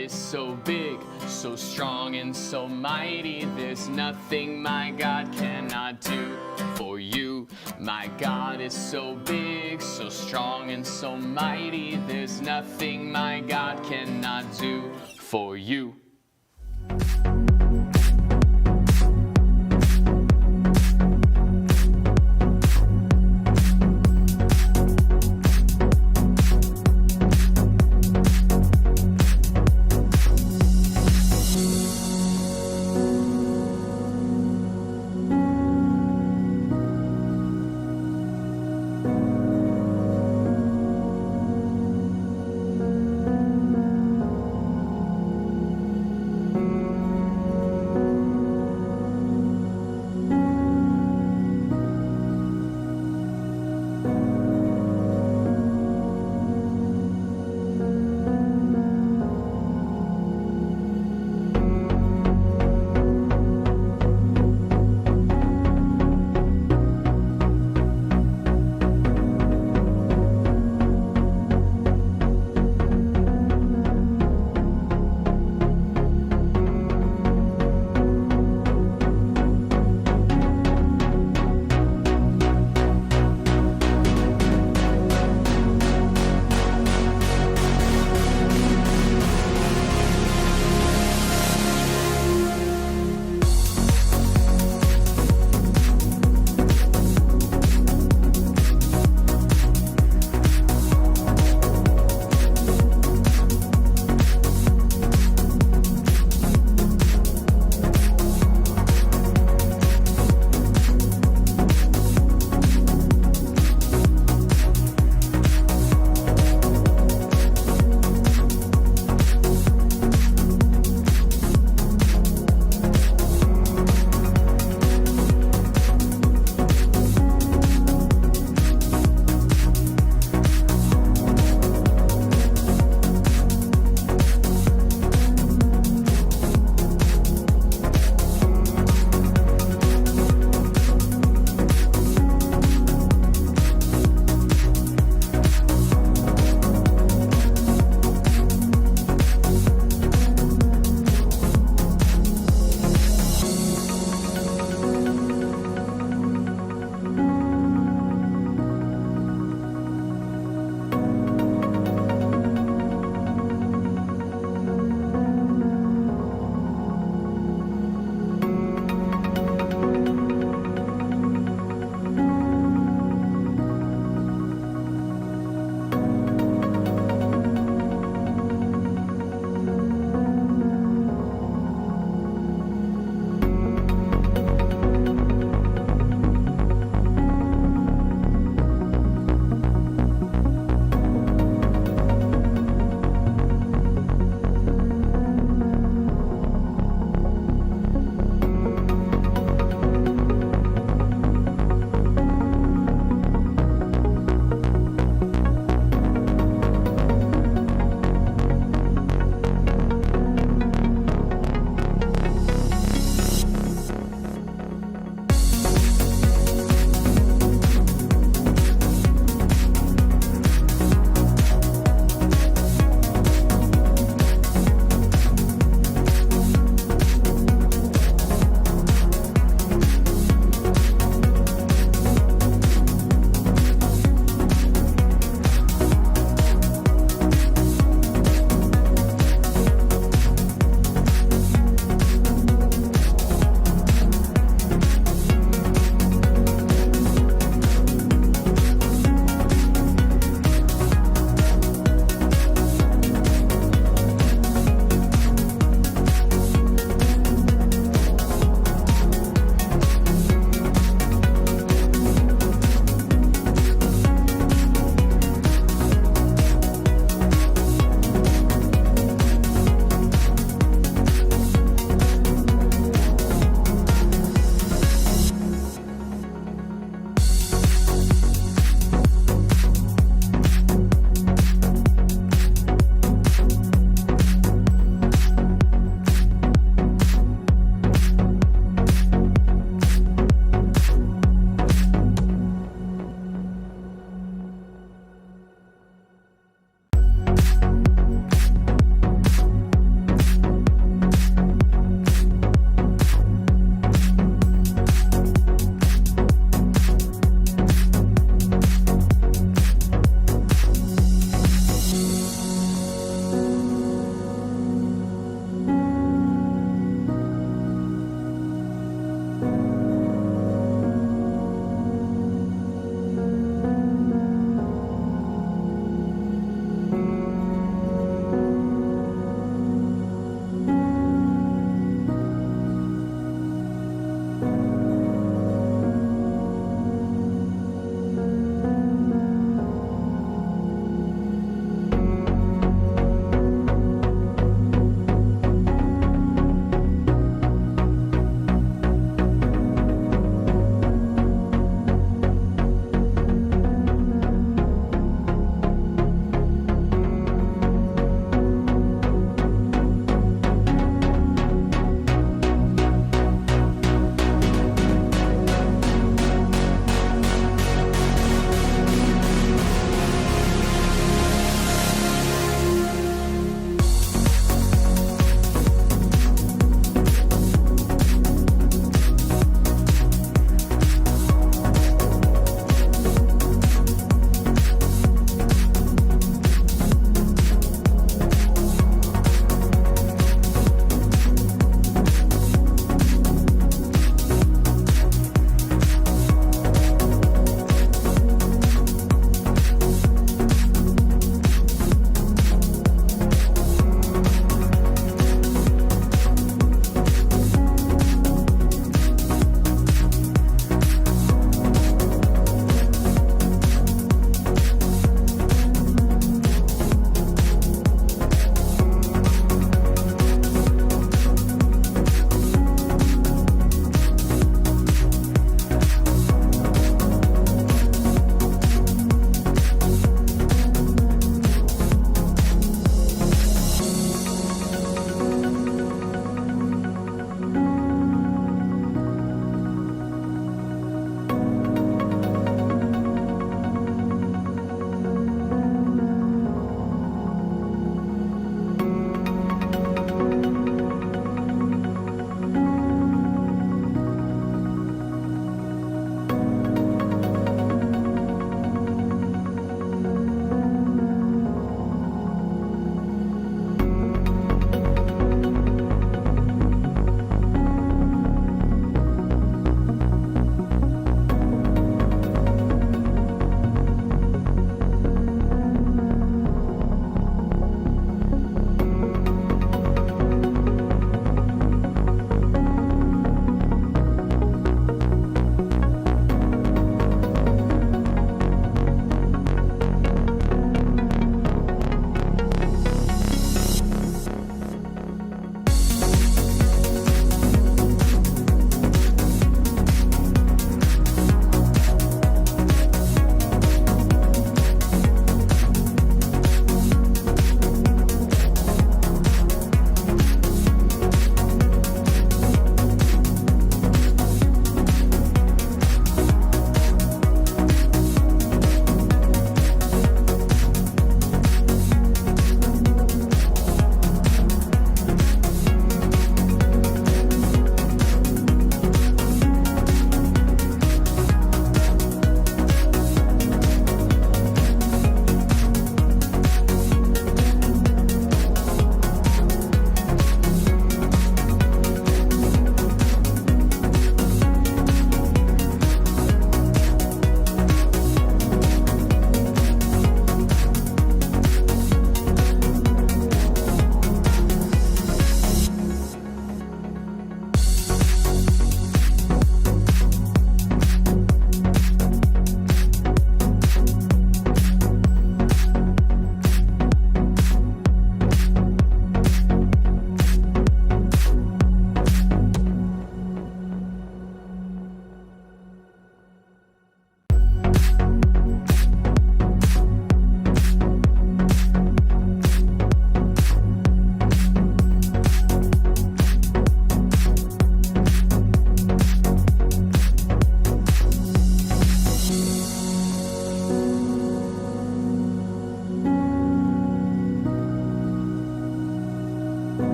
is so big, so strong and so mighty. There's nothing my God cannot do for you. My God is so big, so strong and so mighty. There's nothing my God cannot do for you.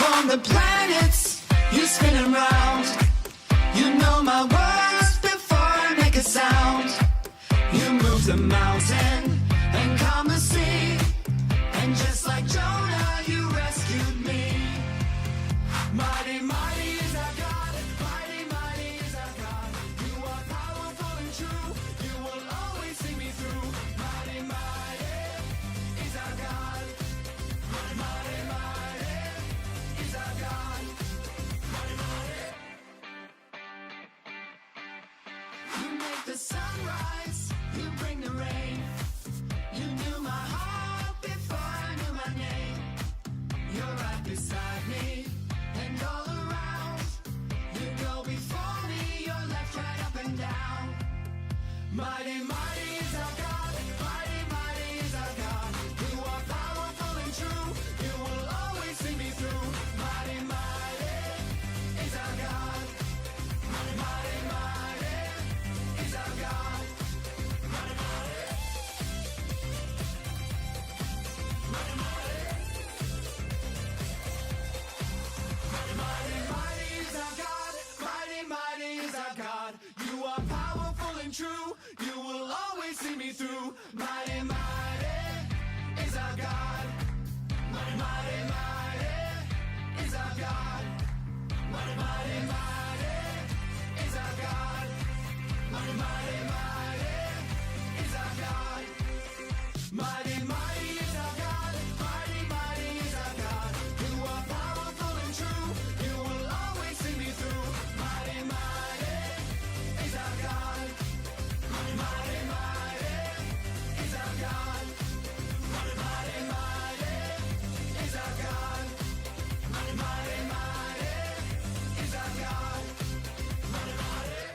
from the planets, you spin around. You know my words before I make a sound. You move the mountain and calm the sea. And just like Jonah, you rescued me. Mighty, mighty is our God. Mighty, mighty is our God. You are powerful and true. You will always see me through. Mighty, mighty is our God. Mighty, mighty is our God. Mighty, mighty. You make the sun rise. You bring the rain. You knew my heart before I knew my name. You're right beside me and all around. You go before me, you're left, right, up and down. Mighty, mighty is our God. Mighty, mighty is our God. You are powerful and true. You will always see me through. Mighty, mighty is our God. Mighty, mighty is our God. Mighty, mighty. Mighty, mighty is our God. Mighty, mighty is our God. You are powerful and true. You will always see me through. Mighty, mighty is our God. Mighty, mighty is our God. Mighty, mighty is our God. Mighty, mighty is our God. Mighty, mighty is our God. Mighty, mighty is our God. You are powerful and true. You will always see me through. Mighty, mighty is our God. Mighty, mighty is our God. Mighty, mighty is our God. Mighty, mighty is our God. Mighty, mighty.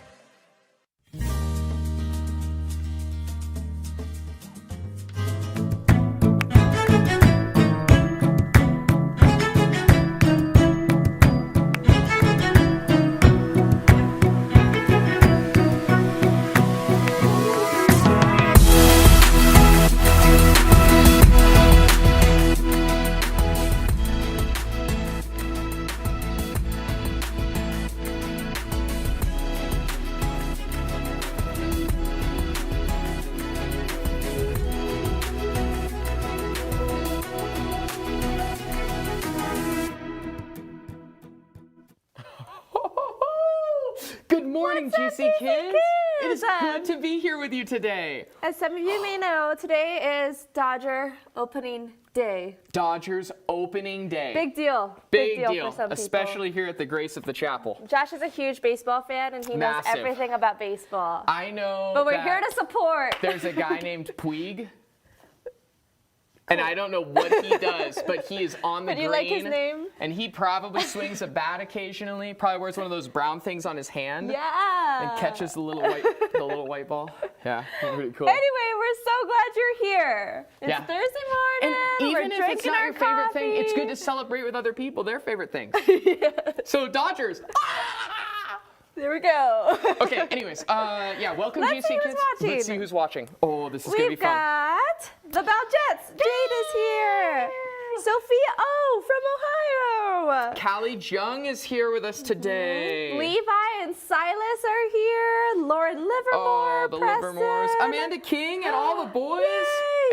Good morning, What's up, Juicy Juicy Kids. It is Kids? good to be here with you today. As some of you may know, today is Dodger opening day. Dodgers opening day. Big deal. Big deal deal, for some especially here at the Grace of the Chapel. people. Josh is a huge baseball fan and he knows Massive. everything about baseball. I know But we're that here to support. there's a guy named Puig. And I don't know what he does, but he is on the But green. you like his name? And he probably swings a bat occasionally. Probably wears one of those brown things on his hand. Yeah. And catches the little white ball. Yeah, pretty cool. Anyway, we're so glad you're here. It's Yeah. Thursday And morning. even we're if it's drinking not our your favorite thing, it's good coffee. to celebrate with other people their favorite things. So Dodgers. There we go. Okay, anyways, yeah, welcome Let's GC see who's Kids. watching. Let's see who's watching. Oh, this is gonna be We've fun. got the Bell Jets. Jade is here. Sophia O from Ohio. Callie Jung is here with us today. Levi and Silas are here. Lauren Livermore, Oh, the Preston. Livermores. Amanda King and all the boys.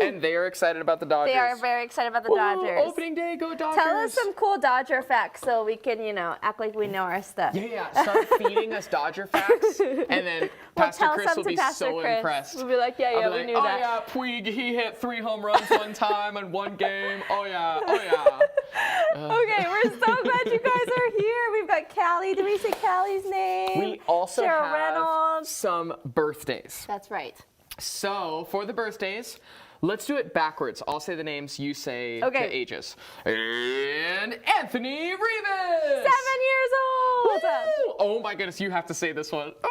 Yay. And they are excited about the Dodgers. They are very excited about the Ooh, Dodgers. Opening day, go Dodgers. Tell us some cool Dodger facts so we can, act like we know our stuff. Yeah, start feeding us Dodger facts, and then Pastor tell Chris some will to be Pastor so Chris. impressed. We'll be like, yeah, I'll be we like, knew oh that. yeah, Puig, he hit 3 home runs one time in one game. Oh yeah. Okay, we're so glad you guys are here. We've got Callie. Did we say Callie's name? We also Cheryl have Reynolds. some birthdays. That's right. So for the birthdays, let's do it backwards. I'll say the names, you say Okay. the ages. And Anthony Rivas! 7 years old. Woo! Oh my goodness, you have to say this one. Oh.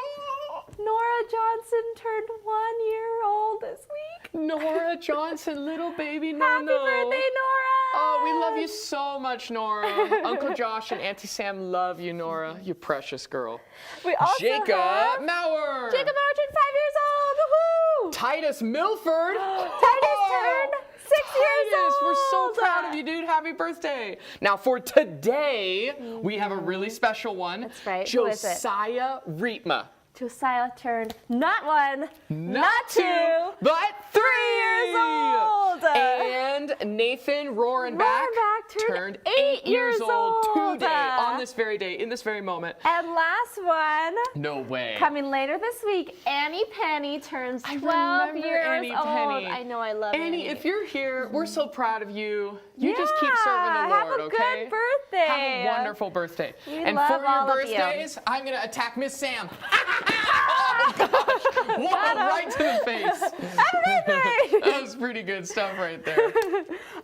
Nora Johnson turned 1 year old this week. Nora Johnson, little baby Nora. Happy birthday, Nora! Oh, we love you so much, Nora. Uncle Josh and Auntie Sam love you, Nora. You precious girl. We also Jacob have Maurer. Jacob Maurer turned 5 years old. Woohoo! Titus Milford. Titus turned 6 years We're so old. proud of you, dude. Happy birthday. Now, for today, we have a really special one. That's right. Who is it? Josiah Rietma. Josiah turned not 1, Not 2, but 3 years old. And Nathan Rohrenbach Rohrenbach turned 8 years old. today, on this very day, in this very moment. And last one, No way. coming later this week, Annie Penny turns 12 remember years Annie old. Penny. I know, I love Annie. Annie, if you're here, we're so proud of you. You just keep serving the have Lord, a okay? good birthday. Have a wonderful birthday. We and love for all your of you. birthdays, I'm going to attack Miss Sam. Oh, gosh. Whoa, right to the face. Happy birthday! That was pretty good stuff right there.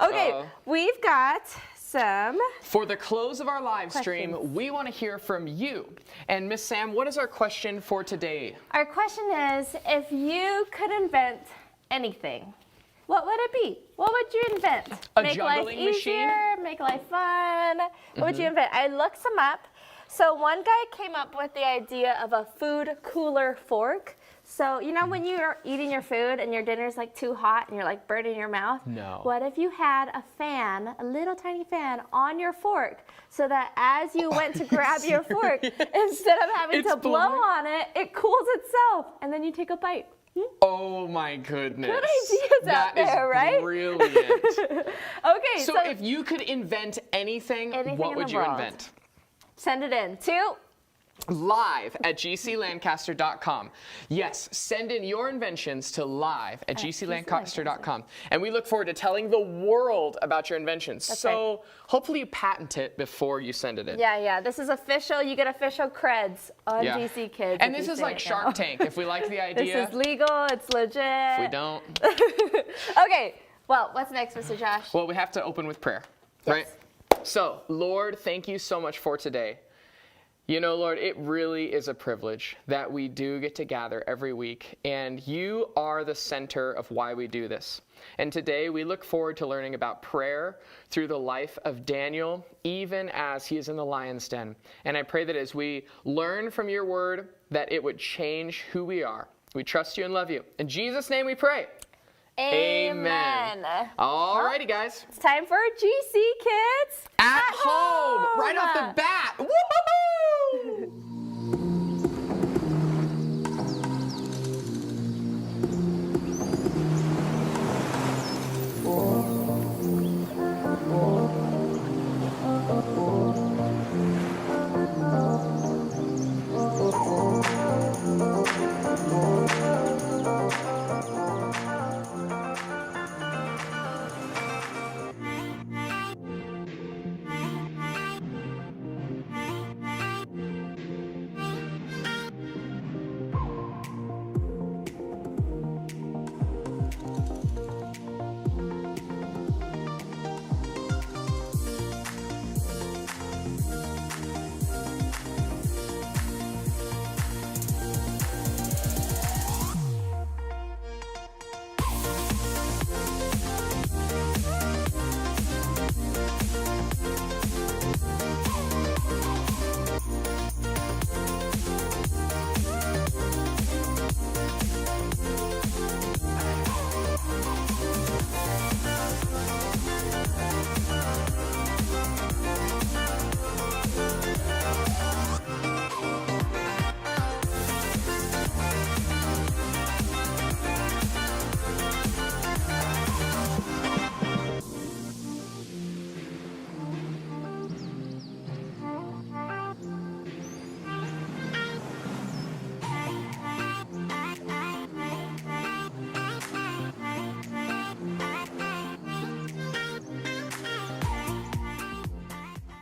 Okay, we've got some. For the close of our live stream, Questions. we want to hear from you. And Miss Sam, what is our question for today? Our question is, if you could invent anything, what would it be? What would you invent? A Make life juggling machine? easier, make life fun. What would you invent? I looked some up. So one guy came up with the idea of a food cooler fork. So, you know when you're eating your food and your dinner's like too hot and you're like burning your mouth? No. What if you had a fan, a little tiny fan on your fork so that as you went to grab your fork, instead of having It's to blow blowing. on it, it cools itself and then you take a bite. Oh my goodness. Good ideas out there, right? Brilliant. Okay, So if you could invent anything, Anything what in would the you world. invent? send it in to live@gclancaster.com. Yes, send in your inventions to live@gclancaster.com. And we look forward to telling the world about your inventions. So hopefully you patent it before you send it in. Yeah, this is official. You get official creds on Yeah. GC Kids. And if this you is say like it Shark now. Tank. If we like the idea, This is legal. It's legit. if we don't, Okay, well, what's next, Mr. Josh? well, we have to open with prayer, right? So, Lord, thank you so much for today. You know, Lord, it really is a privilege that we do get to gather every week, and you are the center of why we do this. And today we look forward to learning about prayer through the life of Daniel, even as he is in the lion's den. And I pray that as we learn from your word, that it would change who we are. We trust you and love you. In Jesus' name we pray. Amen. Alrighty, guys. It's time for GC Kids At home, right off the bat. Woohoo!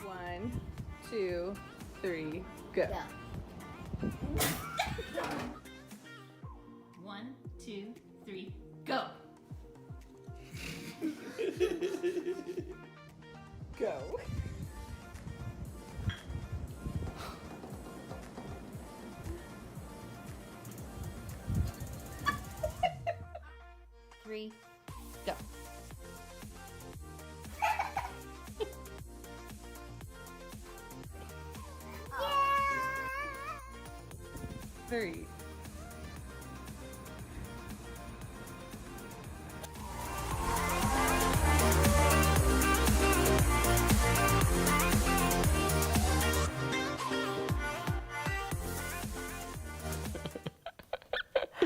One, two, three, go. One, two, three, go. Go. Three, go. Three.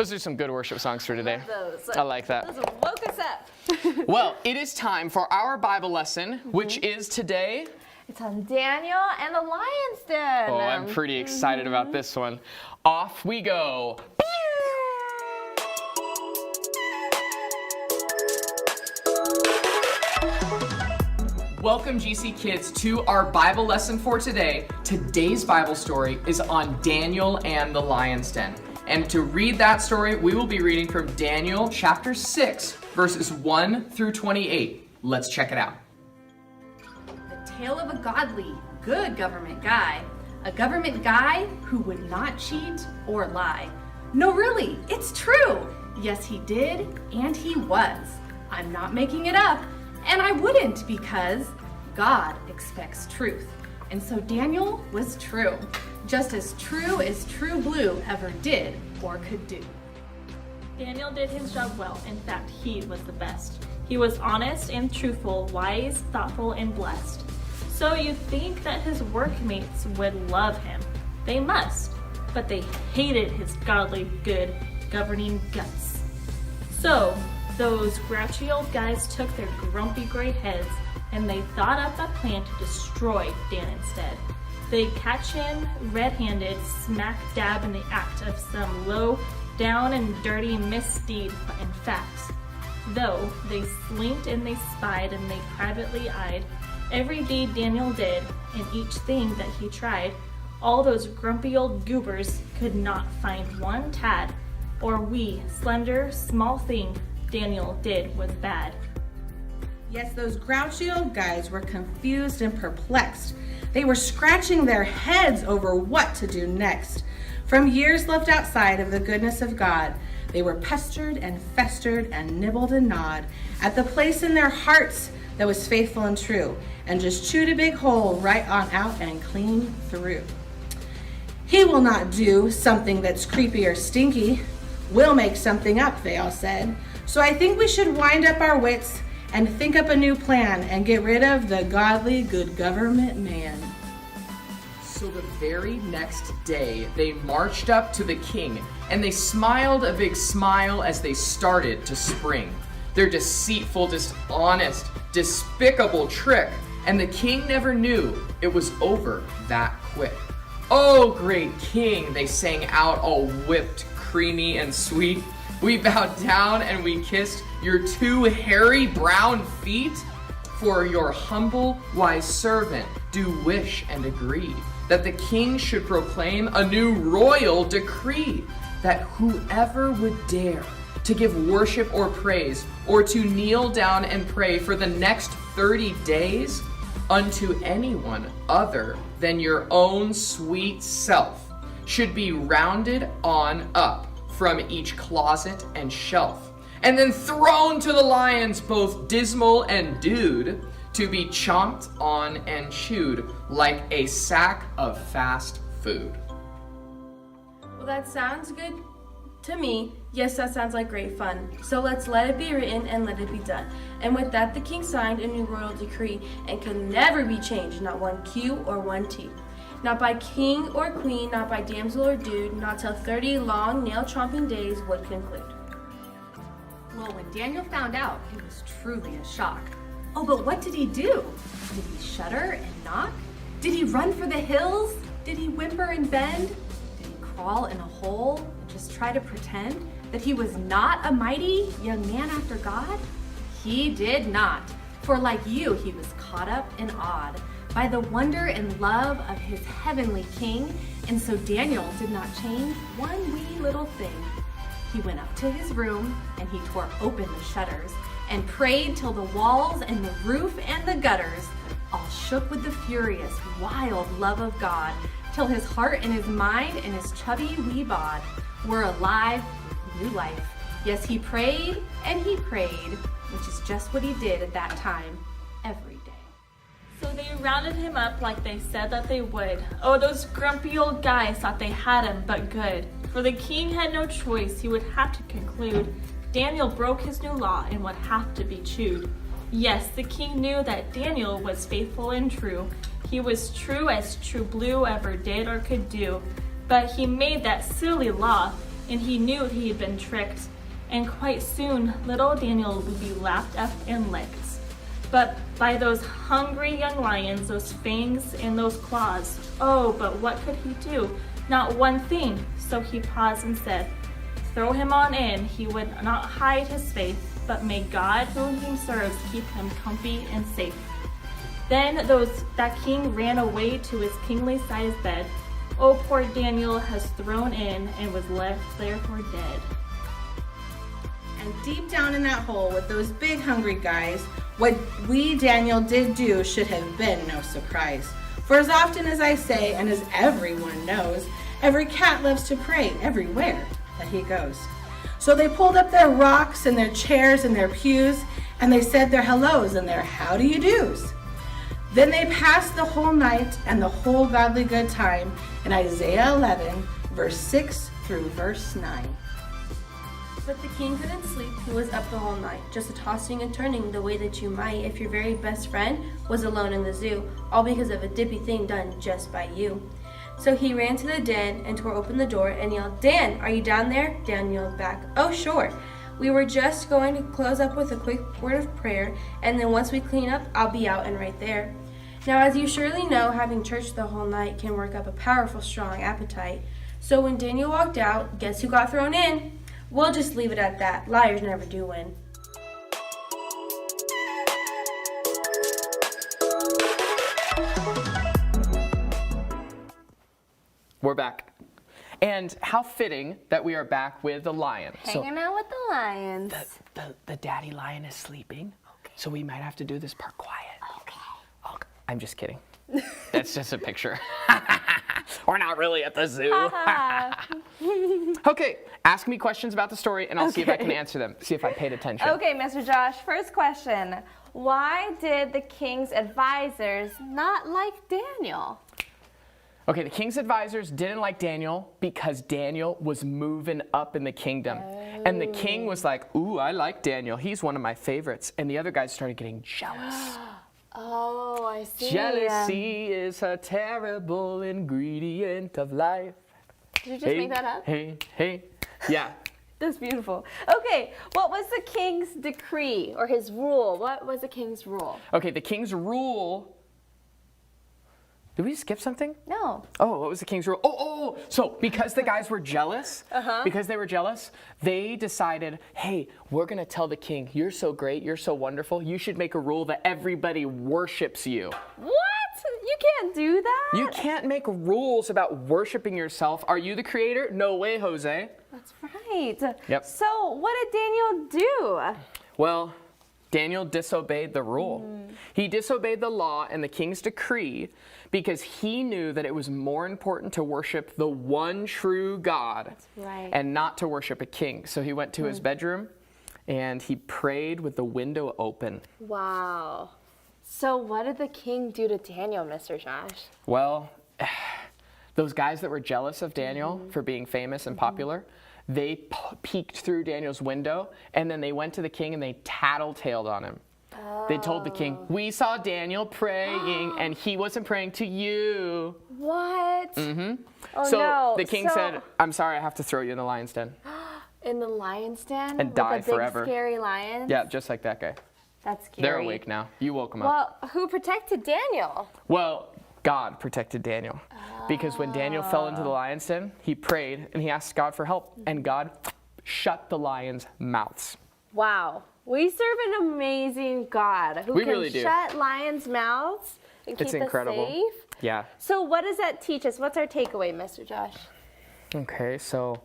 Those are some good worship songs for today. Those. I like that. Those woke us up. Well, it is time for our Bible lesson, which is today. It's on Daniel and the lion's den. Oh, I'm pretty excited about this one. Off we go. Welcome, GC Kids, to our Bible lesson for today. Today's Bible story is on Daniel and the lion's den. And to read that story, we will be reading from Daniel chapter 6, verses 1 through 28. Let's check it out. The tale of a godly, good government guy. A government guy who would not cheat or lie. No, really, it's true. Yes, he did, and he was. I'm not making it up, and I wouldn't because God expects truth. And so Daniel was true, just as true as True Blue ever did or could do. Daniel did his job well. In fact, he was the best. He was honest and truthful, wise, thoughtful, and blessed. So you'd think that his workmates would love him. They must, but they hated his godly, good, governing guts. So those grouchy old guys took their grumpy gray heads and they thought up a plan to destroy Dan instead. They'd catch him red-handed, smack dab in the act of some low down and dirty misdeed in fact. Though they slinked and they spied and they privately eyed every deed Daniel did and each thing that he tried, all those grumpy old goobers could not find one tad or wee, slender, small thing Daniel did was bad. Yes, those grouchy old guys were confused and perplexed. They were scratching their heads over what to do next. From years left outside of the goodness of God, they were pestered and festered and nibbled and gnawed at the place in their hearts that was faithful and true, and just chewed a big hole right on out and clean through. He will not do something that's creepy or stinky. We'll make something up, they all said. So I think we should wind up our wits and think up a new plan and get rid of the godly, good government man. So the very next day, they marched up to the king, and they smiled a big smile as they started to spring. Their deceitful, dishonest, despicable trick, and the king never knew it was over that quick. Oh, great king, they sang out, all whipped, creamy, and sweet. We bowed down and we kissed your two hairy brown feet. For your humble, wise servant do wish and agree that the king should proclaim a new royal decree, that whoever would dare to give worship or praise or to kneel down and pray for the next 30 days unto anyone other than your own sweet self should be rounded on up from each closet and shelf, and then thrown to the lions, both dismal and dude, to be chomped on and chewed like a sack of fast food. Well, that sounds good to me. Yes, that sounds like great fun. So let's let it be written and let it be done. And with that, the king signed a new royal decree and could never be changed, not one Q or one T. Not by king or queen, not by damsel or dude, not till 30 long nail-chomping days would conclude. Well, when Daniel found out, it was truly a shock. Oh, but what did he do? Did he shudder and knock? Did he run for the hills? Did he whimper and bend? Did he crawl in a hole and just try to pretend that he was not a mighty young man after God? He did not. For like you, he was caught up and awed by the wonder and love of his heavenly king, and so Daniel did not change one wee little thing. He went up to his room and he tore open the shutters and prayed till the walls and the roof and the gutters all shook with the furious, wild love of God, till his heart and his mind and his chubby wee bod were alive with new life. Yes, he prayed and he prayed, which is just what he did at that time every day. So they rounded him up like they said that they would. Oh, those grumpy old guys thought they had him, but good. For the king had no choice, he would have to conclude Daniel broke his new law and would have to be chewed. Yes, the king knew that Daniel was faithful and true. He was true as True Blue ever did or could do. But he made that silly law, and he knew he had been tricked. And quite soon, little Daniel would be lapped up and licked. But by those hungry young lions, those fangs and those claws, oh, but what could he do? Not one thing. So he paused and said, throw him on in. He would not hide his faith, but may God whom he serves keep him comfy and safe. Then that king ran away to his kingly sized bed. Oh, poor Daniel has thrown in and was left there for dead. And deep down in that hole with those big hungry guys, what we, Daniel, did do should have been no surprise. For as often as I say, and as everyone knows, every cat loves to pray everywhere that he goes. So they pulled up their rocks and their chairs and their pews, and they said their hellos and their how do you do's. Then they passed the whole night and the whole godly good time in Isaiah 11, verse 6 through verse 9. But the king couldn't sleep. He was up the whole night, just tossing and turning the way that you might if your very best friend was alone in the zoo, all because of a dippy thing done just by you. So he ran to the den and tore open the door and yelled, Dan, are you down there? Dan yelled back, oh, sure. We were just going to close up with a quick word of prayer, and then once we clean up, I'll be out and right there. Now, as you surely know, having church the whole night can work up a powerful, strong appetite. So when Daniel walked out, guess who got thrown in? We'll just leave it at that. Liars never do win. We're back. And how fitting that we are back with the lion. Hanging out with the lions. The daddy lion is sleeping, so we might have to do this part quiet. Okay. I'm just kidding. That's just a picture. We're not really at the zoo. Okay, ask me questions about the story and I'll see if I can answer them. See if I paid attention. Okay, Mr. Josh, first question. Why did the king's advisors not like Daniel? Okay, the king's advisors didn't like Daniel because Daniel was moving up in the kingdom. And the king was like, ooh, I like Daniel. He's one of my favorites. And the other guys started getting jealous. Oh, I see. Jealousy is a terrible ingredient of life. Did you just make that up? Hey. Yeah. That's beautiful. Okay, what was the king's decree or his rule? What was the king's rule? Okay, the king's rule. Did we skip something? No. Oh, what was the king's rule? So because the guys were jealous, they decided, hey, we're going to tell the king, you're so great, you're so wonderful, you should make a rule that everybody worships you. What? You can't do that? You can't make rules about worshiping yourself. Are you the creator? No way, Jose. That's right. Yep. So what did Daniel do? Well, Daniel disobeyed the rule. He disobeyed the law and the king's decree because he knew that it was more important to worship the one true God and not to worship a king. So he went to his bedroom and he prayed with the window open. Wow. So what did the king do to Daniel, Mr. Josh? Well, those guys that were jealous of Daniel for being famous and popular, they peeked through Daniel's window and then they went to the king and they tattletaled on him. They told the king, we saw Daniel praying and he wasn't praying to you. What? Oh, So no. the king said, I'm sorry, I have to throw you in the lion's den. In the lion's den? And die with the big, forever. Scary lion? Yeah, just like that guy. That's scary. They're awake now. You woke them up. Well, who protected Daniel? Well, God protected Daniel. Because when Daniel fell into the lion's den, he prayed and he asked God for help. And God shut the lions' mouths. Wow. We serve an amazing God who We can really do. shut lions' mouths and keep It's incredible. us safe. Yeah. So what does that teach us? What's our takeaway, Mr. Josh? Okay, so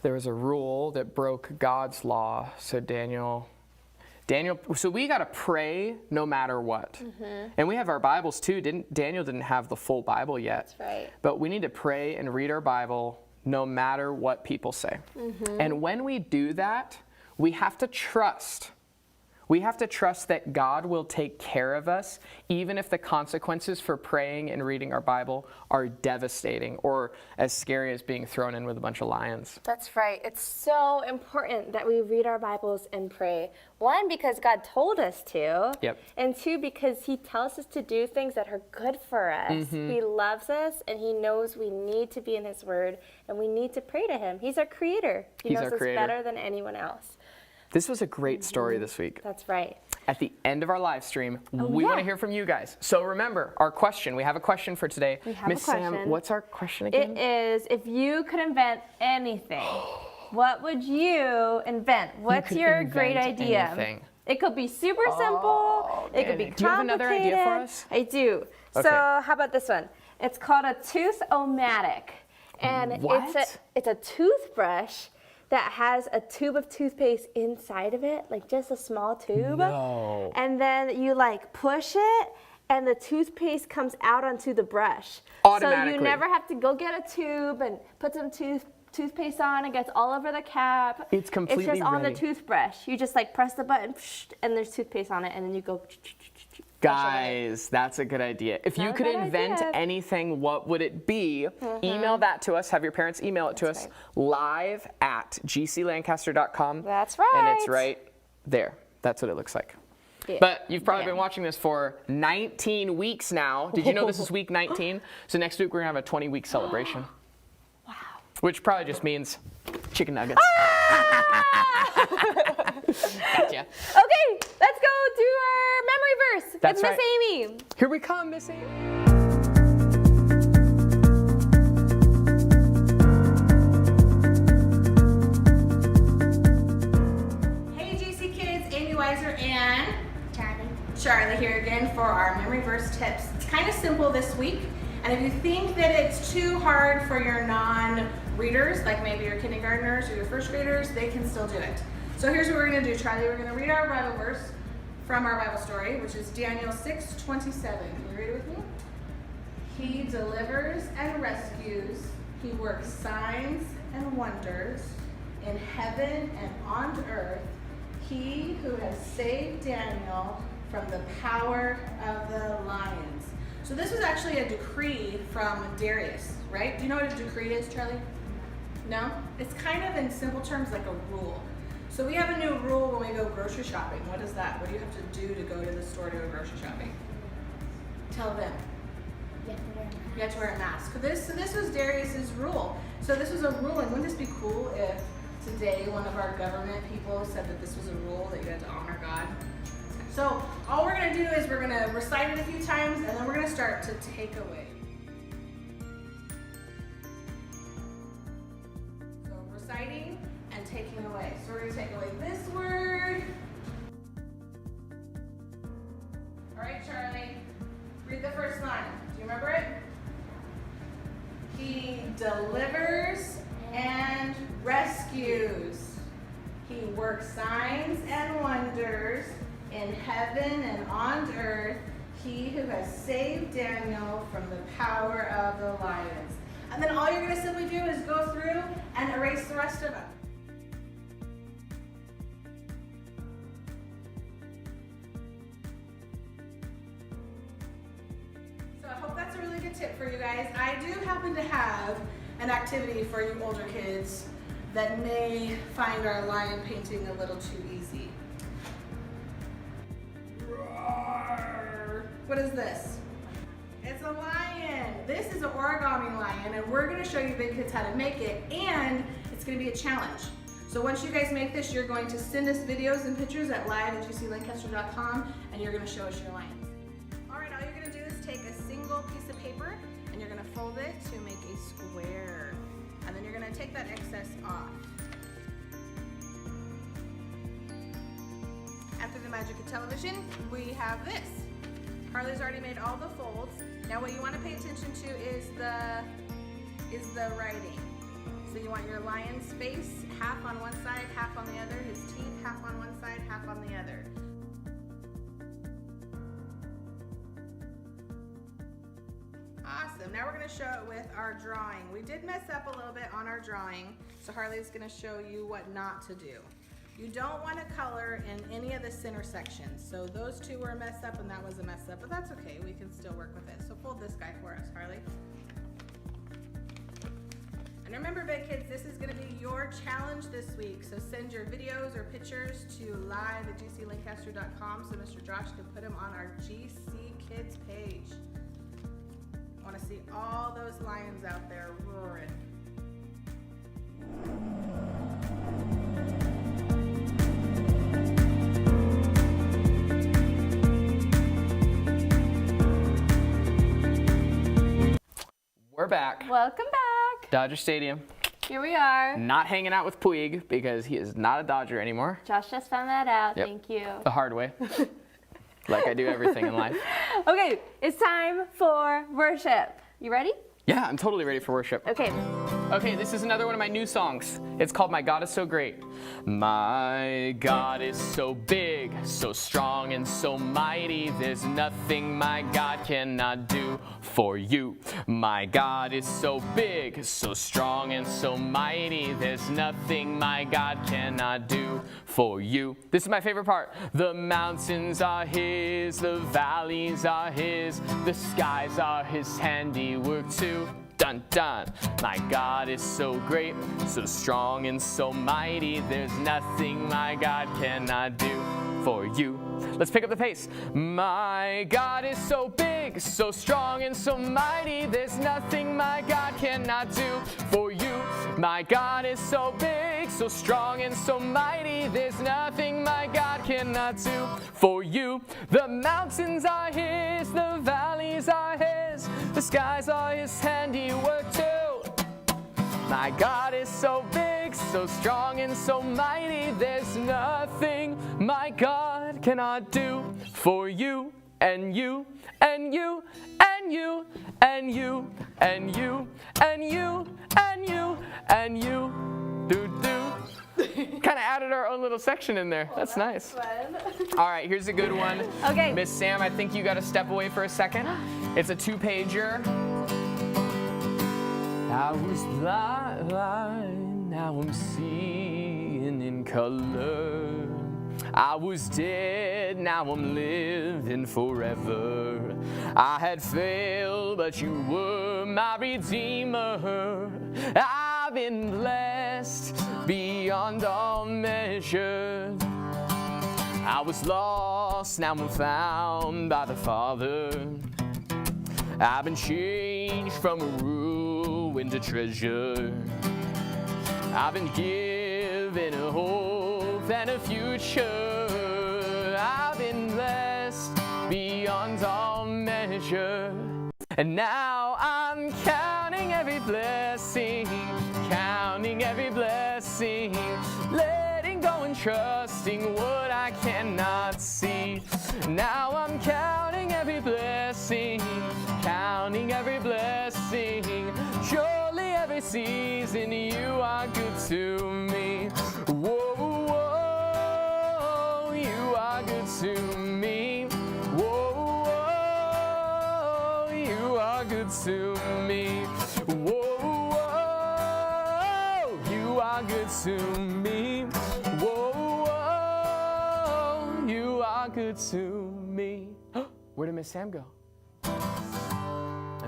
there was a rule that broke God's law. So so we got to pray no matter what. And we have our Bibles too. Daniel didn't have the full Bible yet. That's right. But we need to pray and read our Bible no matter what people say. And when we do that, we have to trust We have to trust that God will take care of us, even if the consequences for praying and reading our Bible are devastating or as scary as being thrown in with a bunch of lions. That's right. It's so important that we read our Bibles and pray. One, because God told us to. Yep. And two, because he tells us to do things that are good for us. He loves us and he knows we need to be in his word and we need to pray to him. He's our creator. He He's knows our us creator. better than anyone else. This was a great story this week. That's right. At the end of our live stream, we Oh, yeah. want to hear from you guys. So remember, our question, we have a question for today. We have a Miss Sam, question. what's our question again? It is, if you could invent anything, what would you invent? What's could your great invent idea? anything. It could be super simple. It could be man. Do you have another idea for complicated. us? I do. Okay. So how about this one? It's called a tooth-o-matic. And What? it's a toothbrush that has a tube of toothpaste inside of it, like just a small tube. No. And then you like push it and the toothpaste comes out onto the brush. Automatically. So you never have to go get a tube and put some toothpaste on. It gets all over the cap. It's completely It's just on ready. the toothbrush. You just like press the button and there's toothpaste on it and then you go. Guys, that's a good idea. If you Not a could bad invent idea. anything, what would it be? Email that to us. Have your parents email it to us live at gclancaster.com. That's And it's right. right there. That's what it looks like. Yeah. But you've probably Yeah. been watching this for 19 weeks now. Did you know this is week 19? So next week we're going to have a 20-week celebration. Wow. Which probably just means chicken nuggets. Gotcha. Okay, let's go do our memory verse That's with Miss right. Amy. Here we come, Miss Amy. Hey GC kids, Amy Weiser and Charlie here again for our memory verse tips. It's kind of simple this week, and if you think that it's too hard for your non-readers, like maybe your kindergartners or your first graders, they can still do it. So here's what we're going to do, Charlie. We're going to read our Bible verse from our Bible story, which is Daniel 6:27. Can you read it with me? He delivers and rescues. He works signs and wonders in heaven and on earth. He who has saved Daniel from the power of the lions. So this was actually a decree from Darius, right? Do you know what a decree is, Charlie? No? It's kind of in simple terms like a rule. So we have a new rule when we go grocery shopping. What is that? What do you have to do to go to the store to go grocery shopping? Tell them. You have to wear a mask. So this was Darius's rule. So this was a rule, and wouldn't this be cool if today one of our government people said that this was a rule that you had to honor God? So all we're gonna do is we're gonna recite it a few times, and then we're gonna start to take away. So reciting and taking away. So we're gonna take away this word. All right, Charlie, read the first line. Do you remember it? He delivers and rescues. He works signs and wonders in heaven and on earth. He who has saved Daniel from the power of the lions. And then all you're going to simply do is go through and erase the rest of it. So I hope that's a really good tip for you guys. I do happen to have an activity for you older kids that may find our lion painting a little too easy. Roar. What is this? It's a lion. This is an origami lion, and we're gonna show you big kids how to make it, and it's gonna be a challenge. So once you guys make this, you're going to send us videos and pictures at live@gclancaster.com, and you're gonna show us your lions. All right, all you're gonna do is take a single piece of paper, and you're gonna fold it to make a square. And then you're gonna take that excess off. After the magic of television, we have this. Harley's already made all the folds. Now what you want to pay attention to is the writing. So you want your lion's face half on one side, half on the other, his teeth half on one side, half on the other. Awesome. Now we're going to show it with our drawing. We did mess up a little bit on our drawing, so Harley's going to show you what not to do. You don't want to color in any of the center sections. So those two were a mess up and that was a mess up, but that's okay. We can still work with it. So fold this guy for us, Harley. And remember, big kids, this is going to be your challenge this week. So send your videos or pictures to live@gclancaster.com so Mr. Josh can put them on our GC Kids page. I want to see all those lions out there roaring. We're back. Welcome back. Dodger Stadium. Here we are. Not hanging out with Puig because he is not a Dodger anymore. Josh just found that out. Yep. Thank you. The hard way. Like I do everything in life. Okay, it's time for worship. You ready? Yeah, I'm totally ready for worship. Okay. Okay, this is another one of my new songs. It's called My God is So Great. My God is so big, so strong, and so mighty. There's nothing my God cannot do for you. My God is so big, so strong, and so mighty. There's nothing my God cannot do for you. This is my favorite part. The mountains are His, the valleys are His, the skies are His handiwork too. Dun dun. My God is so great, so strong, and so mighty. There's nothing my God cannot do for you. Let's pick up the pace. My God is so big, so strong, and so mighty. There's nothing my God cannot do for you. My God is so big, so strong, and so mighty. There's nothing my God cannot do for you. The mountains are His, the valleys are His, the skies are His handiwork too. My God is so big, so strong, and so mighty. There's nothing my God cannot do for you, and you, and you, and you, and you, and you, and you, and you, and you. Do do. Kind of added our own little section in there. That's nice. All right, here's a good one. Okay. Miss Sam, I think you got to step away for a second. It's a 2-pager. I was blind, now I'm seeing in color. I was dead, now I'm living forever. I had failed, but you were my redeemer. I've been blessed beyond all measure. I was lost, now I'm found by the Father. I've been changed from a ruin to treasure. I've been given a hope and a future. I've been blessed beyond all measure. And now I'm counting every blessing, counting every blessing, letting go and trusting what I cannot see. Now I'm counting every blessing, counting every blessing. Surely every season you are good to me. Whoa, whoa, you are good to me. Whoa, whoa, you are good to me. Whoa, whoa, you are good to me. Whoa, whoa, you are good to me. Where did Miss Sam go?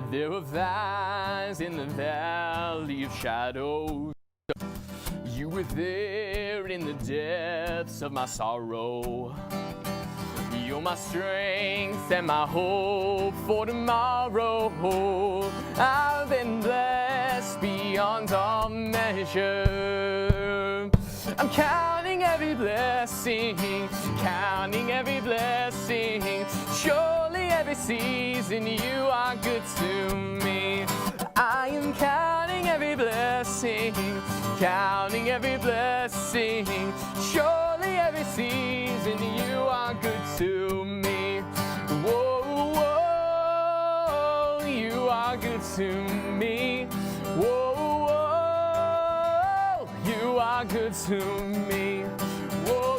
There were valleys in the valley of shadows. You were there in the depths of my sorrow. You're my strength and my hope for tomorrow. I've been blessed beyond all measure. I'm counting every blessing, counting every blessing. Surely every season you are good to me. I am counting every blessing, counting every blessing. Surely every season you are good to me. Whoa, whoa, you are good to me. Whoa, whoa, you are good to me. Whoa,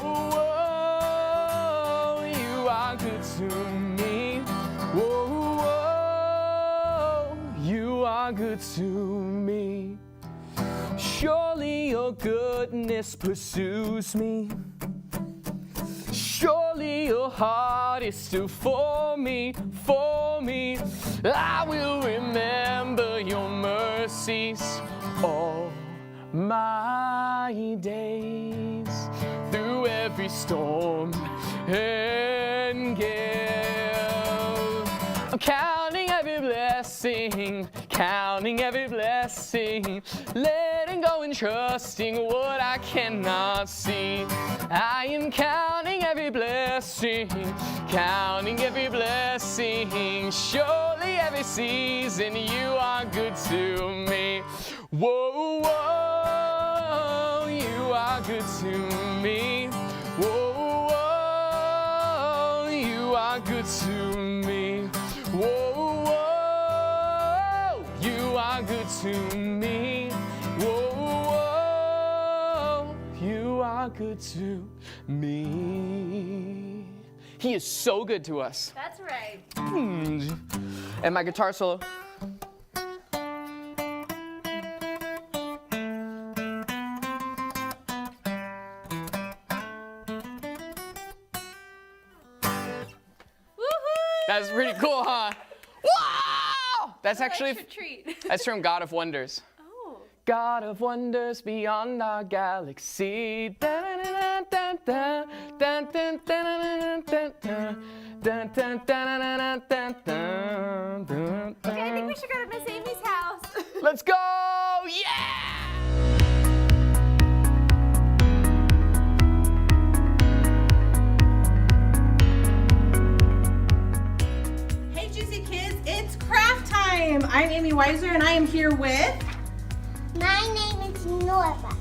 whoa, you are good to me. Whoa, whoa, you are good to me. Surely your goodness pursues me. Surely your heart is still for me, for me. I will remember your mercies all my days, through every storm and gale. I'm counting every blessing, counting every blessing, letting go and trusting what I cannot see. I am counting every blessing, counting every blessing. Surely every season you are good to me. Whoa, whoa, you are good to me. Whoa, whoa, you are good to me. Whoa, whoa, you are good to me. Whoa, whoa, you are good to me. He is so good to us. That's right. And my guitar solo. That's pretty cool, huh? Wow! That's actually, that's from God of Wonders. Oh. God of wonders beyond our galaxy. Okay, I think we should go to Miss Amy's house. Let's go! Yeah! Hey Juicy Kids, it's craft time! I'm Amy Weiser and I am here with... My name is Norva.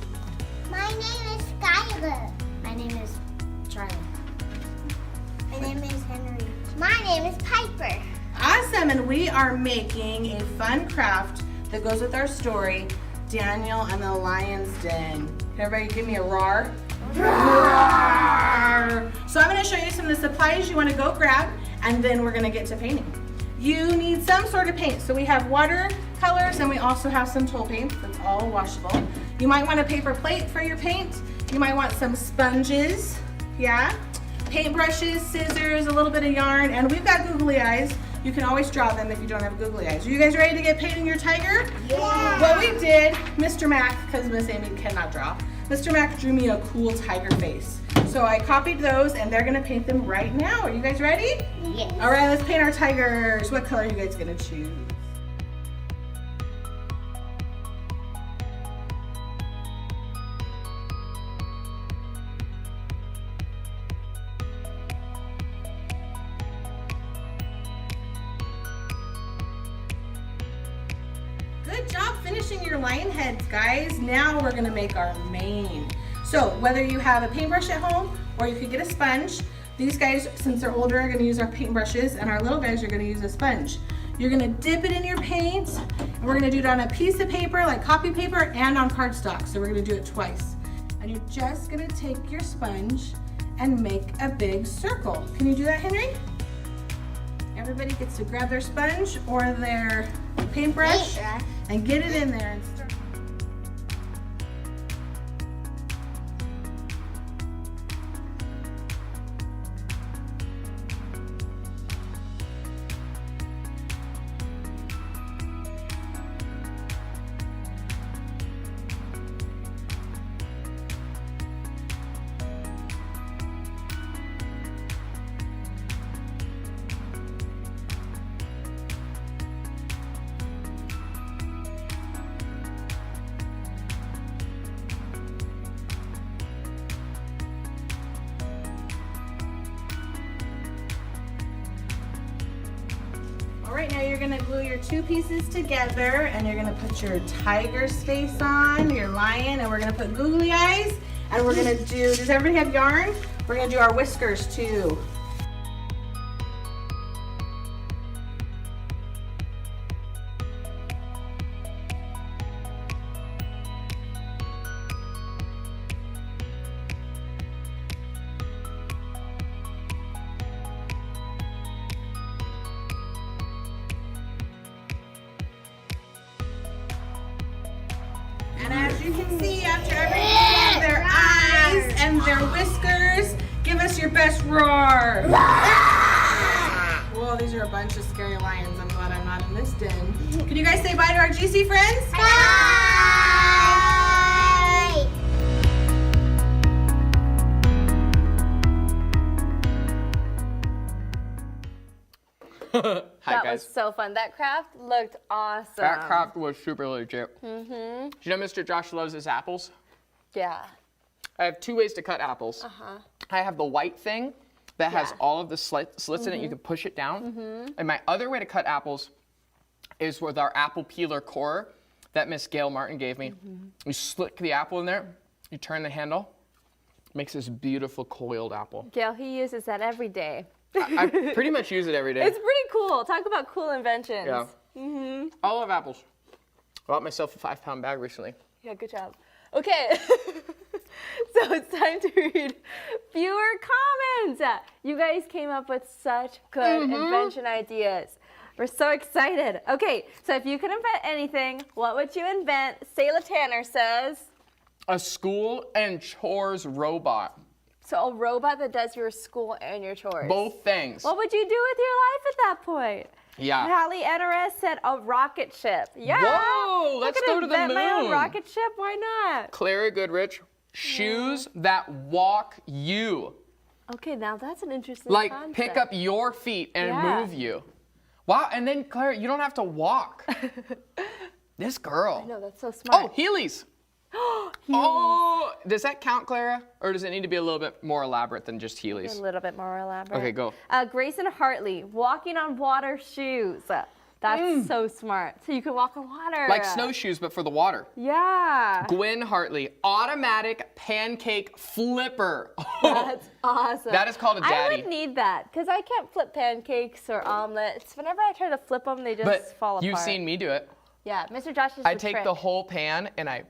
My name is Skylar. My name is Charlie. My name is Henry. My name is Piper. Awesome, and we are making a fun craft that goes with our story, Daniel and the Lion's Den. Can everybody give me a roar? Roar! So I'm going to show you some of the supplies you want to go grab, and then we're going to get to painting. You need some sort of paint. So we have watercolors, and we also have some Toll paint that's all washable. You might want a paper plate for your paint. You might want some sponges, yeah? Paintbrushes, scissors, a little bit of yarn, and we've got googly eyes. You can always draw them if you don't have googly eyes. Are you guys ready to get painting your tiger? Yeah. What we did, Mr. Mac, because Miss Amy cannot draw, Mr. Mac drew me a cool tiger face. So I copied those and they're gonna paint them right now. Are you guys ready? Yes. All right, let's paint our tigers. What color are you guys gonna choose? Good job finishing your lion heads, guys. Now we're gonna make our mane. So whether you have a paintbrush at home or you could get a sponge, these guys, since they're older, are gonna use our paintbrushes, and our little guys are gonna use a sponge. You're gonna dip it in your paint, and we're gonna do it on a piece of paper, like copy paper, and on cardstock. So we're gonna do it twice. And you're just gonna take your sponge and make a big circle. Can you do that, Henry? Everybody gets to grab their sponge or their paintbrush and get it in there and start. All right, now you're gonna glue your two pieces together and you're gonna put your tiger's face on, your lion, and we're gonna put googly eyes, and we're gonna do, does everybody have yarn? We're gonna do our whiskers too. And as you can see after everything on their eyes and their whiskers, give us your best roar. Well, these are a bunch of scary lions. I'm glad I'm not in this den. Can you guys say bye to our GC friends? Bye. Hi That guys. was so fun. That craft looked awesome. That craft was super legit. Mm-hmm. Do you know Mr. Josh loves his apples? Yeah. I have 2 ways to cut apples. I have the white thing that has all of the slits in it. You can push it down. And my other way to cut apples is with our apple peeler core that Miss Gail Martin gave me. You slick the apple in there, you turn the handle, makes this beautiful coiled apple. Gail, he uses that every day. I pretty much use it every day. It's pretty cool. Talk about cool inventions. Yeah. I love apples. I bought myself a 5-pound bag recently. Yeah, good job. Okay, so it's time to read viewer comments. You guys came up with such good invention ideas. We're so excited. Okay, so if you could invent anything, what would you invent? Sayla Tanner says. A school and chores robot. So a robot that does your school and your chores. Both things. What would you do with your life at that point? Yeah. Hallie NRS said a rocket ship. Yeah. Whoa, let's go to the invent my own moon. rocket ship. Why not? Clara Goodrich, shoes that walk you. Okay, now that's an interesting Like concept. pick up your feet and Yeah. move you. Wow, and then Clara, you don't have to walk. This girl. No, that's so Oh, smart. Heelys. Oh, does that count, Clara? Or does it need to be a little bit more elaborate than just A Heelys? little bit more elaborate. Okay, go. Grayson Hartley, walking on water shoes. That's so smart. So you can walk on water. Like snowshoes, but for the water. Yeah. Gwen Hartley, automatic pancake flipper. That's awesome. That is called a I daddy. would need that because I can't flip pancakes or omelets. Whenever I try to flip them, they just But fall apart. you've seen me do it. Yeah, Mr. Josh is I the take trick. the whole pan and I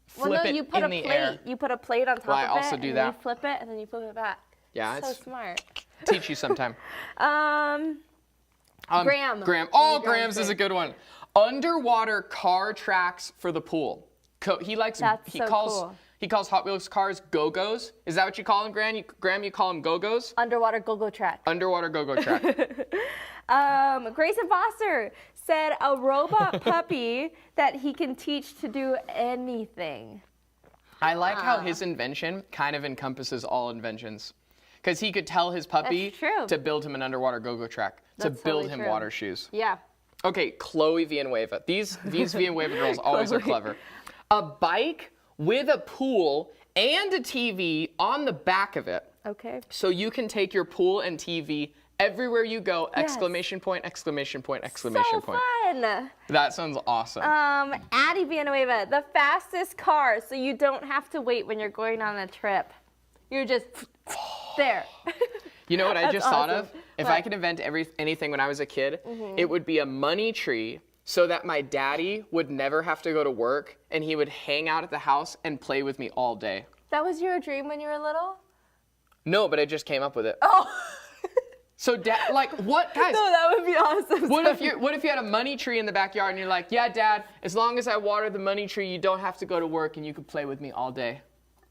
flip well, no, it you put in a the plate. air. You put a plate on top Well, I of also it, do and then that. you flip it, and then you flip it back. Yeah, so it's smart. teach you sometime. Graham. Graham. Oh, Graham's is a good one. Underwater car tracks for the pool. He likes. That's he so calls. cool. He calls Hot Wheels cars Go-Go's. Is that what you call them, Graham? Graham, you call them Go-Go's? Underwater go-go track. Underwater Go-Go track. Grayson Foster said a robot puppy that he can teach to do anything. I like how his invention kind of encompasses all inventions. Because he could tell his puppy That's true. to build him an underwater go-go track, to That's build totally him true. water shoes. Yeah. Okay, Chloe Villanueva. These Villanueva girls always are clever. A bike with a pool and a TV on the back of it. Okay. So you can take your pool and TV everywhere you go! Yes. Exclamation point, exclamation point, exclamation So point. fun. That sounds awesome. Addie Villanueva, the fastest car, so you don't have to wait when you're going on a trip. You're just there. You know what I That's just thought awesome. of? If What? I could invent anything when I was a kid, it would be a money tree so that my daddy would never have to go to work and he would hang out at the house and play with me all day. That was your dream when you were little? No, but I just came up with it. Oh. So, like, what, guys? No, that would be awesome. What if you had a money tree in the backyard and you're like, yeah, Dad, as long as I water the money tree, you don't have to go to work and you could play with me all day.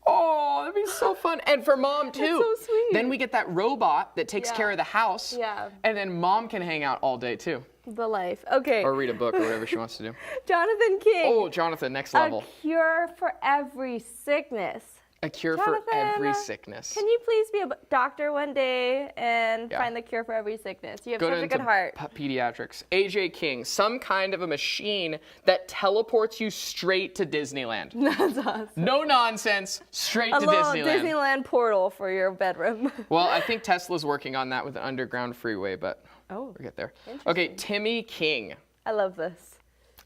Oh, that'd be so fun. And for Mom, too. so sweet. Then we get that robot that takes Yeah. care of the house. Yeah. And then Mom can hang out all day, too. The life. Okay. Or read a book or whatever she wants to do. Jonathan King. Oh, Jonathan, next a level. cure for every sickness. A cure Jonathan, for every sickness. Can you please be a doctor one day and Yeah. find the cure for every sickness? You have Go such a into good heart. pediatrics. AJ King, some kind of a machine that teleports you straight to Disneyland. That's awesome. No nonsense, straight A to little Disneyland. Disneyland portal for your bedroom. Well, I think Tesla's working on that with an underground freeway, but we'll get there. Okay, Timmy King, I love this.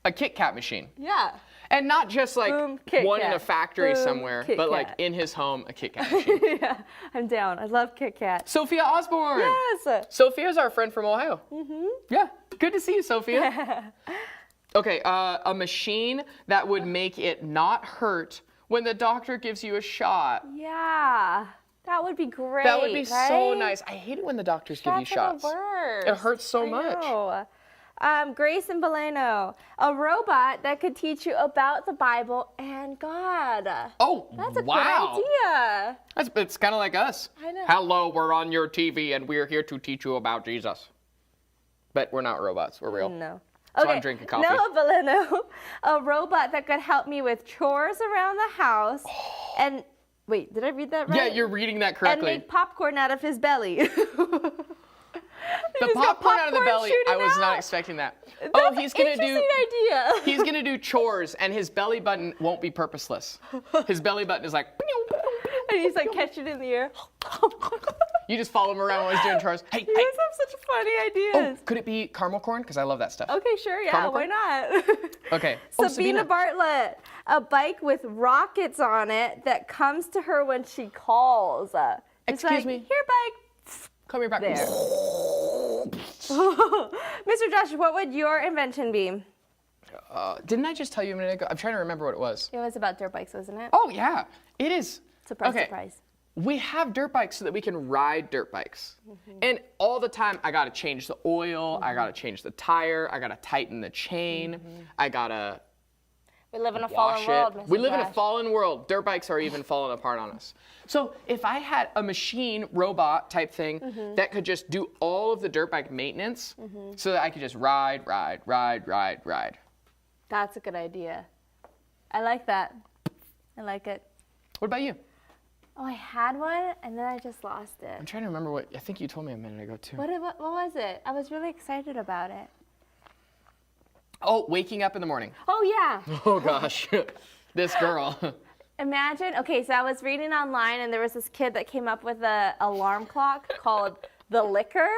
a Kit Kat machine. Yeah. And not just like Boom, Kit one in a Kat. factory Boom, somewhere, Kit but like Kat. in his home, a Kit Kat machine. Yeah, I'm down. I love Kit Kat. Sophia Osborne. Yes. Sophia's our friend from Ohio. Mm-hmm. Yeah, good to see you, Sophia. Okay, a machine that would make it not hurt when the doctor gives you a shot. Yeah. That would be great. That would be so right? nice. I hate it when the doctors give you Shots are the shots. worst. It hurts so I much. know. Grace and Beleno, a robot that could teach you about the Bible and God. Oh, That's a wow. good idea. It's kind of like us. I know. Hello, we're on your TV and we're here to teach you about Jesus. But we're not robots, we're real. No. So I'm drinking coffee. Noah Beleno, a robot that could help me with chores around the house. And wait, did I read that right? Yeah, you're reading that And correctly. make popcorn out of his belly. The He's got popcorn out of the popcorn belly, shooting I was not out. expecting that. That's Oh, he's gonna do interesting idea. he's gonna do chores and his belly button won't be purposeless. His belly button is like And he's like catching it in the air. you just follow him around while he's doing chores. Hey, You hey. guys have such funny Oh, ideas. could it be caramel corn? Because I love that stuff. Okay, sure, yeah, Caramel why corn? not? Okay. Sabina Bartlett, a bike with rockets on it that comes to her when she calls. It's Excuse like, me. Here, bike. Come here back. There. Mr. Josh, what would your invention be? Didn't I just tell you a minute ago? I'm trying to remember what it was. It was about dirt bikes, wasn't it? Oh, yeah. It is. Surprise, okay. surprise. We have dirt bikes so that we can ride dirt bikes. And all the time, I gotta change the oil, I gotta change the tire, I gotta tighten the chain, I gotta We live in a wash fallen world, it. Mr. We live in a Josh. fallen world. Dirt bikes are even falling apart on us. So if I had a machine robot type thing that could just do all of the dirt bike maintenance so that I could just ride. That's a good idea. I like that. I like it. What about you? Oh, I had one and then I just lost it. I'm trying to remember what, I think you told me a minute ago too. What was it? I was really excited about it. Oh, waking up in the morning. Oh, yeah. Oh gosh, this girl. Imagine, okay, so I was reading online and there was this kid that came up with an alarm clock called the Licker.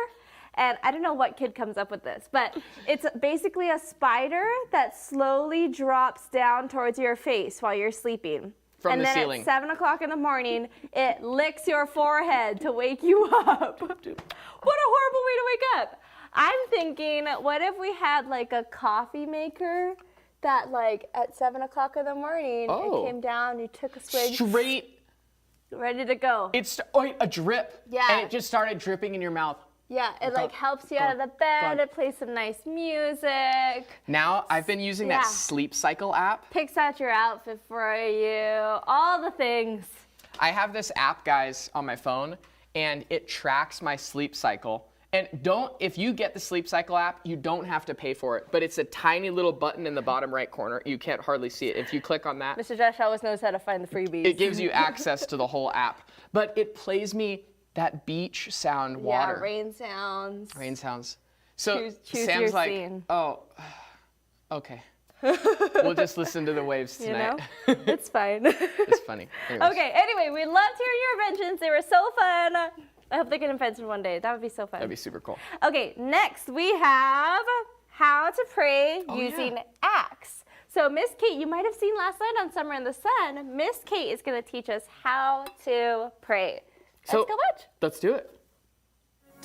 And I don't know what kid comes up with this, but it's basically a spider that slowly drops down towards your face while you're sleeping. From the then ceiling. At 7 o'clock in the morning, it licks your forehead to wake you up. What a horrible way to wake up. I'm thinking, what if we had like a coffee maker that like at 7 o'clock in the morning, Oh. it came down, you took a swig, Straight, ready to go. a drip. Yeah. And it just started dripping in your mouth. Yeah, it like helps you out of the bed, it plays some nice music, Now, I've been using that Yeah. Sleep Cycle app. picks out your outfit for you, all the things. I have this app, guys, on my phone, and it tracks my sleep cycle. And if you get the Sleep Cycle app, you don't have to pay for it. But it's a tiny little button in the bottom right corner. You can't hardly see it. If you click on that, Mr. Josh always knows how to find the freebies. it gives you access to the whole app. But it plays me that beach sound water. Yeah, rain sounds. Rain sounds. So Choose Sam's your like, scene. oh, okay. We'll just listen to the waves You tonight. know? It's fine. It's funny. Anyways. Okay, anyway, we loved hearing your inventions. They were so fun. I hope they can invent one day. That would be so fun. That'd be super cool. Okay, next we have how to pray using yeah. Acts. So Miss Kate, you might have seen last night on Summer in the Sun, Miss Kate is going to teach us how to pray. Let's go watch. Let's do it.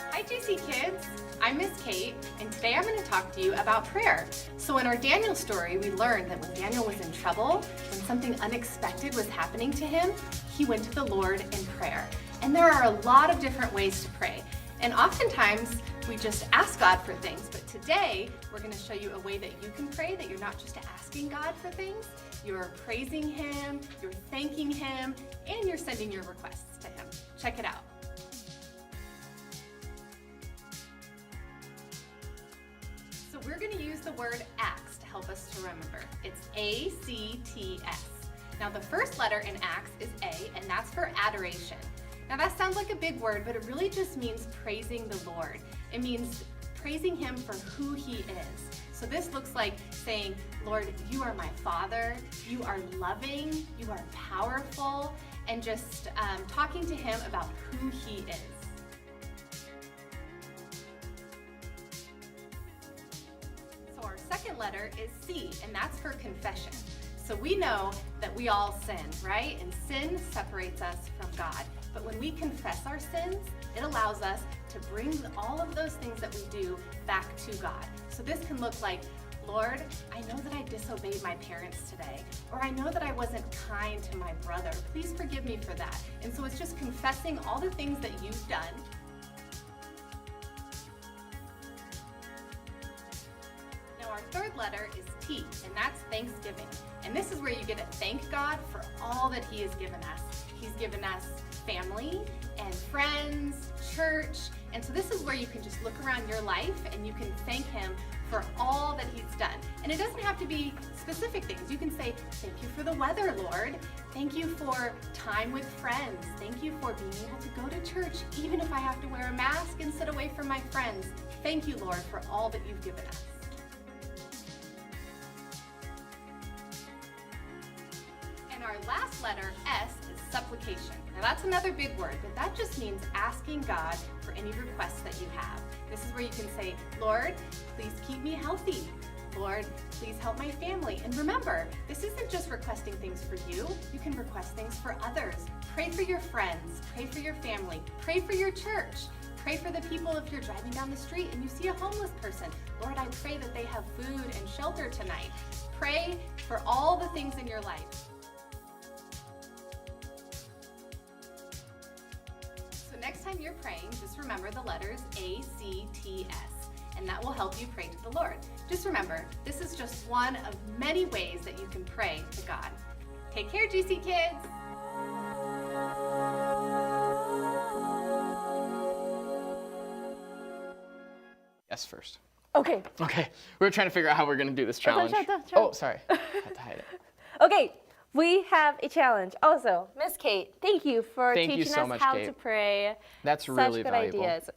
Hi GC Kids, I'm Miss Kate, and today I'm going to talk to you about prayer. So in our Daniel story, we learned that when Daniel was in trouble, when something unexpected was happening to him, he went to the Lord in prayer. And there are a lot of different ways to pray. And oftentimes, we just ask God for things, but today, we're going to show you a way that you can pray, that you're not just asking God for things, you're praising Him, you're thanking Him, and you're sending your requests to Him. Check it out. So we're going to use the word acts to help us to remember. It's A-C-T-S. Now the first letter in acts is A, and that's for adoration. Now that sounds like a big word, but it really just means praising the Lord. It means praising Him for who He is. So this looks like saying, Lord, you are my Father, you are loving, you are powerful, and just talking to Him about who He is. So our second letter is C, and that's for confession. So we know that we all sin, right? And sin separates us from God. But when we confess our sins, it allows us to bring all of those things that we do back to God. So this can look like, Lord, I know that I disobeyed my parents today, or I know that I wasn't kind to my brother. Please forgive me for that. And so it's just confessing all the things that you've done. Now our third letter is T, and that's Thanksgiving. And this is where you get to thank God for all that He has given us. He's given us family and friends, church, and so this is where you can just look around your life and you can thank Him for all that He's done. And it doesn't have to be specific things. You can say, thank you for the weather, Lord. Thank you for time with friends. Thank you for being able to go to church, even if I have to wear a mask and sit away from my friends. Thank you, Lord, for all that you've given us. And our last letter, S, is supplication. Now that's another big word, but that just means asking God for any requests that you have. This is where you can say, Lord, please keep me healthy. Lord, please help my family. And remember, this isn't just requesting things for you. You can request things for others. Pray for your friends. Pray for your family. Pray for your church. Pray for the people if you're driving down the street and you see a homeless person. Lord, I pray that they have food and shelter tonight. Pray for all the things in your life. Next time you're praying, just remember the letters A, C, T, S, and that will help you pray to the Lord. Just remember, this is just one of many ways that you can pray to God. Take care, GC Kids! Yes, first. Okay. Okay, we were trying to figure out how we're going to do this challenge. Challenge. Oh, sorry. I had to hide it. Okay, we have a challenge. Also, Miss Kate, thank you for Thank you teaching so us much, how Kate. to pray. That's Such really good valuable. ideas.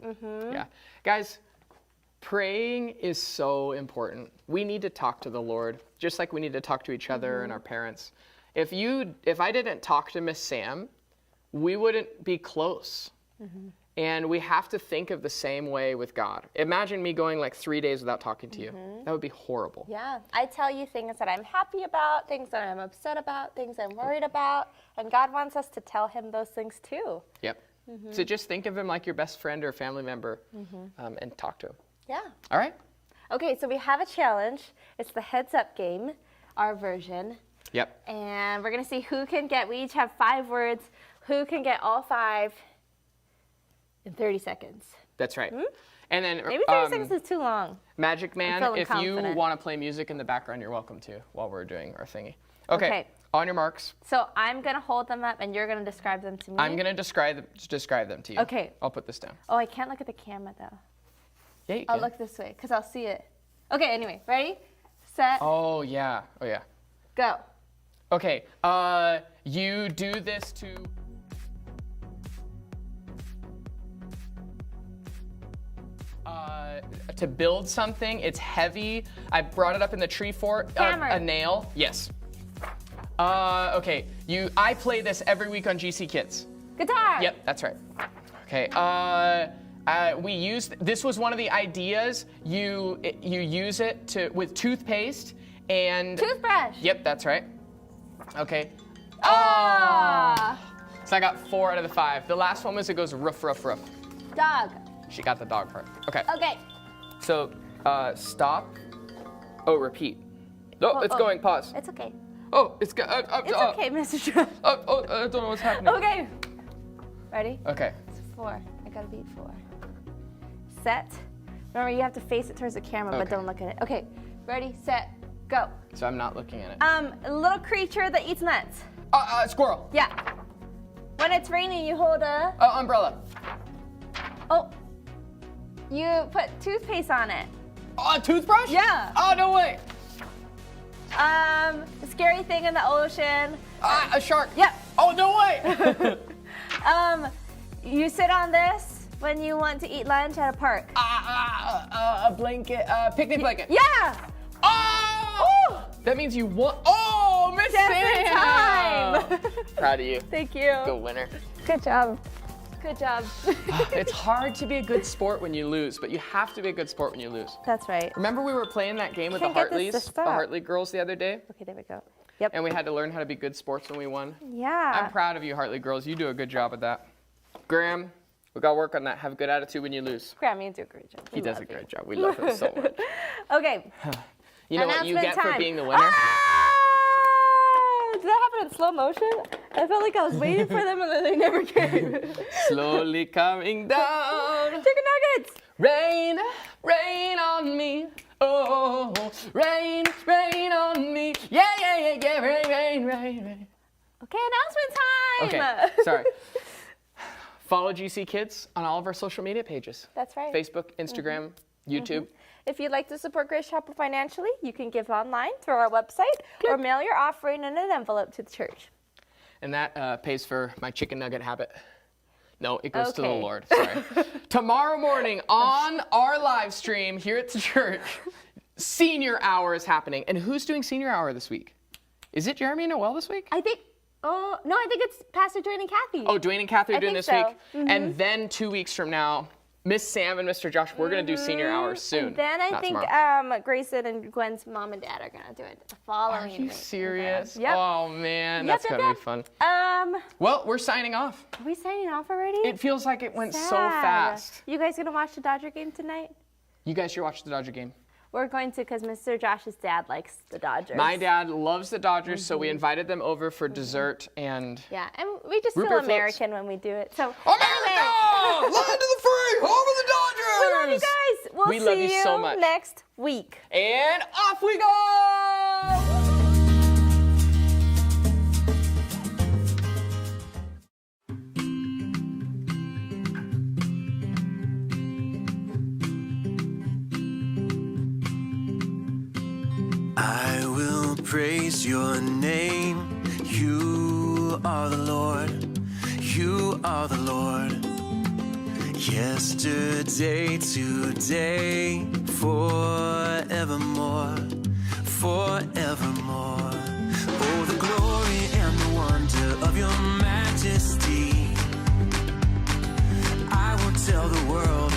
Yeah. Guys, praying is so important. We need to talk to the Lord, just like we need to talk to each other and our parents. If I didn't talk to Miss Sam, we wouldn't be close. And we have to think of the same way with God. Imagine me going like 3 days without talking to you. That would be horrible. Yeah, I tell you things that I'm happy about, things that I'm upset about, things I'm worried about, and God wants us to tell Him those things too. Yep. So just think of Him like your best friend or family member and talk to Him. Yeah. All right? Okay, so we have a challenge. It's the heads up game, our version. Yep. And we're going to see who can get, we each have 5 words, who can get all 5 in 30 seconds. That's right. And then Maybe 30 seconds is too long. Magic Man, feeling if you confident. want to play music in the background, you're welcome to while we're doing our thingy. Okay. On your marks. So I'm going to hold them up and you're going to describe them to me. I'm going to describe them to you. Okay. I'll put this down. Oh, I can't look at the camera though. Yeah, you I'll can. look this way because I'll see it. Okay, anyway, ready, set, Oh, yeah. go. Okay. You do this to build something. It's heavy. I brought it up in the tree fort. Hammer. A nail. Yes. Okay. I play this every week on GC Kids. Guitar. Yep, that's right. Okay. This was one of the ideas. You use it with toothpaste and Toothbrush. Yep, that's right. Okay. Ah. So I got 4 out of the 5. The last one was it goes roof, roof, roof. Dog. She got the dog part. Okay. Okay. So stop. Oh, repeat. Oh, it's going. Pause. It's okay. Oh, it's It's okay, Mr. Trump. I don't know what's happening. Okay. Ready? Okay. It's 4. I gotta beat 4. Set. Remember, you have to face it towards the camera, but Okay. don't look at it. Okay. Ready, set, go. So I'm not looking at it. A little creature that eats nuts. Squirrel. Yeah. When it's raining, you hold a. Umbrella. Oh. You put toothpaste on it. A toothbrush? Yeah. Oh, no way. A scary thing in the ocean. A shark. Yep. Oh, no way. You sit on this when you want to eat lunch at a park. A blanket. Picnic blanket. Yeah. Oh! That means you won. Oh, Miss Just in Sam. time. Proud of you. Thank you. Go winner. Good job. Good job. It's hard to be a good sport when you lose, but you have to be a good sport when you lose. That's right. Remember we were playing that game with the Can't get this to Hartleys, the stop. Hartley girls the other day? Okay, there we go. Yep. And we had to learn how to be good sports when we won. Yeah. I'm proud of you, Hartley girls. You do a good job at that. Graham, we got to work on that. Have a good attitude when you lose. Graham, you do a great job. He does a great job. We love him so much. Okay. You know what you Announcement get for time. being the winner? Did that happen in slow motion? I felt like I was waiting for them and then they never came. Slowly coming down. Chicken nuggets! Rain, rain on me. Oh, rain, rain on me. Yeah, yeah, yeah, yeah. Rain, rain, rain, rain. Okay, announcement time! Okay, sorry. Follow GC Kids on all of our social media pages. That's right. Facebook, Instagram, YouTube. If you'd like to support Grace Chapel financially, you can give online through our website or mail your offering in an envelope to the church. And that pays for my chicken nugget habit. No, it goes to the Okay. Lord. Sorry. Tomorrow morning on our live stream here at the church, senior hour is happening. And who's doing senior hour this week? Is it Jeremy and Noel this week? I think it's Pastor Dwayne and Kathy. Oh, Dwayne and Kathy are I doing think this so. week. And then 2 weeks from now, Miss Sam and Mr. Josh, we're going to do senior hours soon. And then I Not think tomorrow. Grayson and Gwen's mom and dad are going to do it the following Are week. you serious? Yep. Oh, man, Yep, that's yep, going to yep. be fun. Are Well, we're signing off. we signing off already? It feels like it went so Sad. fast. You guys going to watch the Dodger game tonight? You guys should watch the Dodger game. We're going to because Mr. Josh's dad likes the Dodgers. My dad loves the Dodgers, so we invited them over for dessert and... Yeah, and we just Root feel beer floats. American when we do it. So America! Land of the free! Home of the Dodgers! we love you guys. We'll We see love you so much. next week. And off we go! I will praise your name. You are the Lord. You are the Lord. Yesterday, today, forevermore. Forevermore. Oh, the glory and the wonder of your majesty. I will tell the world